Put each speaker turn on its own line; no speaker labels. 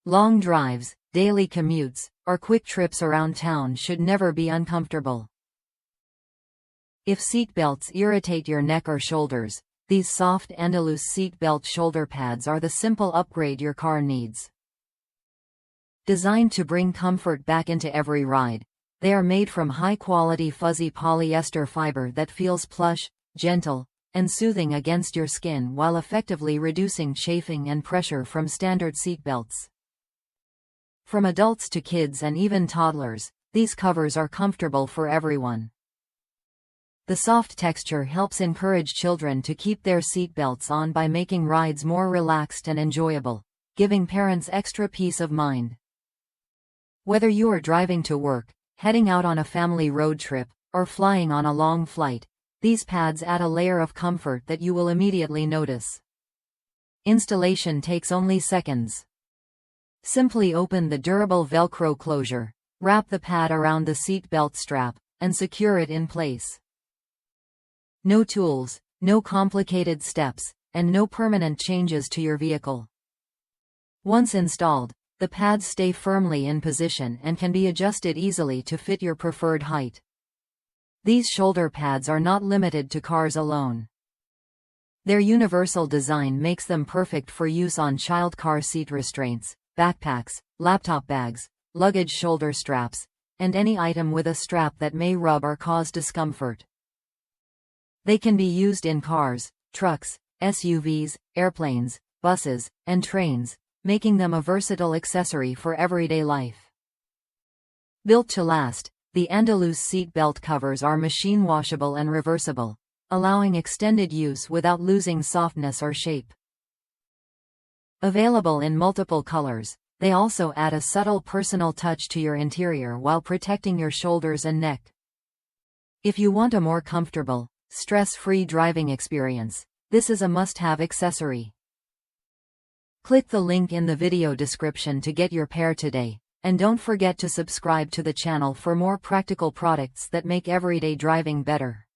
Long drives, daily commutes, or quick trips around town should never be uncomfortable. If seat belts irritate your neck or shoulders, these soft Andalus seat belt shoulder pads are the simple upgrade your car needs. Designed to bring comfort back into every ride, they are made from high-quality fuzzy polyester fiber that feels plush, gentle, and soothing against your skin while effectively reducing chafing and pressure from standard seat belts. From adults to kids and even toddlers, these covers are comfortable for everyone. The soft texture helps encourage children to keep their seat belts on by making rides more relaxed and enjoyable, giving parents extra peace of mind. Whether you are driving to work, heading out on a family road trip, or flying on a long flight, these pads add a layer of comfort that you will immediately notice. Installation takes only seconds. Simply open the durable Velcro closure, wrap the pad around the seat belt strap, and secure it in place. No tools, no complicated steps, and no permanent changes to your vehicle. Once installed, the pads stay firmly in position and can be adjusted easily to fit your preferred height. These shoulder pads are not limited to cars alone. Their universal design makes them perfect for use on child car seat restraints, backpacks, laptop bags, luggage shoulder straps, and any item with a strap that may rub or cause discomfort. They can be used in cars, trucks, SUVs, airplanes, buses, and trains, making them a versatile accessory for everyday life. Built to last, the Andalus seat belt covers are machine washable and reversible, allowing extended use without losing softness or shape. Available in multiple colors, they also add a subtle personal touch to your interior while protecting your shoulders and neck. If you want a more comfortable, stress-free driving experience, this is a must-have accessory. Click the link in the video description to get your pair today, and don't forget to subscribe to the channel for more practical products that make everyday driving better.